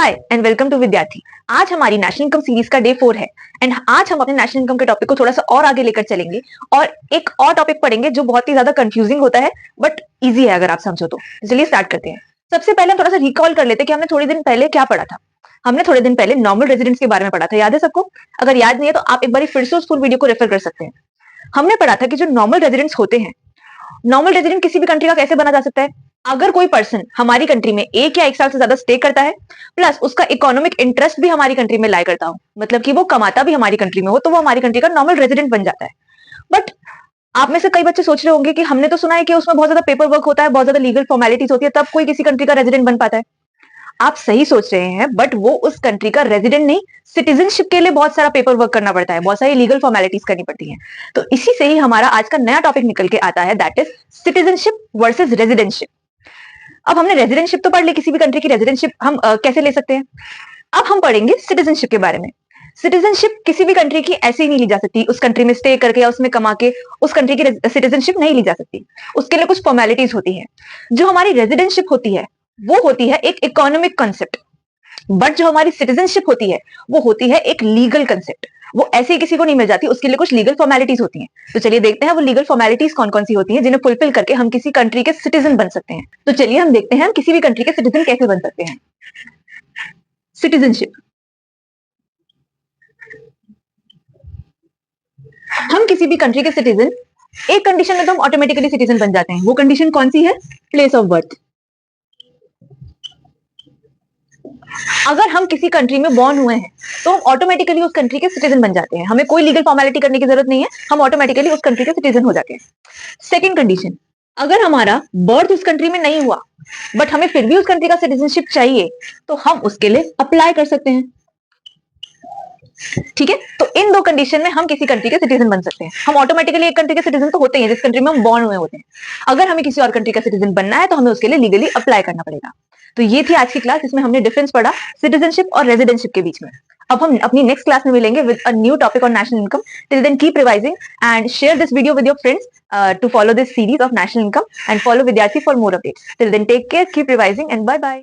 Hi and welcome to विद्यार्थी। आज हमारी नेशनल इनकम सीरीज का डे 4 है एंड आज हम अपने नेशनल इनकम के टॉपिक को थोड़ा सा और आगे लेकर चलेंगे और एक और टॉपिक पढ़ेंगे जो बहुत ही ज्यादा कंफ्यूजिंग होता है बट इजी है अगर आप समझो तो। चलिए स्टार्ट करते हैं। सबसे पहले हम थोड़ा सा रिकॉल कर लेते हैं कि हमने थोड़े दिन पहले क्या पढ़ा था। हमने थोड़े दिन पहले नॉर्मल रेजिडेंट्स के बारे में पढ़ा था, याद है सबको? अगर याद नहीं है तो आप एक बार फिर से उस फुल वीडियो को रेफर कर सकते हैं। हमने पढ़ा था कि जो नॉर्मल रेजिडेंट्स होते हैं, नॉर्मल रेजिडेंट किसी भी कंट्री का कैसे बना जा सकता है? अगर कोई पर्सन हमारी कंट्री में 1 या 1 साल से ज्यादा स्टे करता है प्लस उसका इकोनॉमिक इंटरेस्ट भी हमारी कंट्री में लाई करता हो, मतलब कि वो कमाता भी हमारी कंट्री में हो, तो वो हमारी कंट्री का नॉर्मल रेजिडेंट बन जाता है। बट आप में से कई बच्चे सोच रहे होंगे कि हमने तो सुना है कि उसमें बहुत ज्यादा पेपर वर्क होता है, बहुत ज्यादा लीगल फॉर्मेलिटीज होती है, तब कोई किसी कंट्री का रेजिडेंट बन पाता है। आप सही सोच रहे हैं, बट वो उस कंट्री का रेजिडेंट नहीं, सिटीजनशिप के लिए बहुत सारा पेपर वर्क करना पड़ता है, बहुत सारी लीगल फॉर्मेलिटीज करनी पड़ती हैं। तो इसी से ही हमारा आज का नया टॉपिक निकल के आता है, that is citizenship versus residentship. अब हमने रेजिडेंटशिप तो पढ़ ली, किसी भी कंट्री की रेजिडेंटशिप हम कैसे ले सकते हैं। अब हम पढ़ेंगे सिटीजनशिप के बारे में। सिटीजनशिप किसी भी कंट्री की ऐसे ही नहीं ली जा सकती, उस कंट्री में स्टे करके या उसमें कमा के उस कंट्री की सिटीजनशिप नहीं ली जा सकती। उसके लिए कुछ फॉर्मेलिटीज होती है। जो हमारी रेजिडेंटशिप होती है वो होती है एक इकोनॉमिक कॉन्सेप्ट, बट जो हमारी सिटीजनशिप होती है वो होती है एक लीगल कंसेप्ट। वो ऐसे ही किसी को नहीं मिल जाती, उसके लिए कुछ लीगल फॉर्मेलिटीज होती हैं। तो चलिए देखते हैं वो लीगल फॉर्मेलिटीज कौन कौन सी होती हैं जिन्हें फुलफिल करके हम किसी कंट्री के सिटीजन बन सकते हैं। तो चलिए हम देखते हैं हम किसी भी कंट्री के सिटीजन कैसे बन सकते हैं। सिटीजनशिप, हम किसी भी कंट्री के सिटीजन, एक कंडीशन में तो हम ऑटोमेटिकली सिटीजन बन जाते हैं। वो कंडीशन कौन सी है? Place of birth. अगर हम किसी कंट्री में बॉर्न हुए हैं तो हम ऑटोमेटिकली उस कंट्री के सिटीजन बन जाते हैं, हमें कोई लीगल फॉर्मेलिटी करने की जरूरत नहीं है, हम ऑटोमेटिकली उस कंट्री के सिटीजन हो जाते हैं। सेकंड कंडीशन, अगर हमारा बर्थ उस कंट्री में नहीं हुआ बट हमें फिर भी उस कंट्री का सिटीजनशिप चाहिए तो हम उसके लिए अप्लाई कर सकते हैं। ठीक है, तो इन दो कंडीशन में हम किसी कंट्री के सिटीजन बन सकते हैं। हम ऑटोमेटिकली एक कंट्री के सिटीजन तो होते हैं जिस कंट्री में हम बॉर्न हुए होते हैं। अगर हमें किसी और कंट्री का सिटीजन बनना है तो हमें उसके लिए लीगली अप्लाई करना पड़ेगा। तो ये थी आज की क्लास, जिसमें हमने डिफरेंस पढ़ा सिटीजनशिप और रेजिडेंटशिप के बीच में। अब हम अपनी नेक्स्ट क्लास में मिलेंगे with a new topic on national income. Till then keep revising and share this video with your friends to follow this series of national income and follow Vidyarthi for more updates. Till then, take care, keep revising, and bye bye.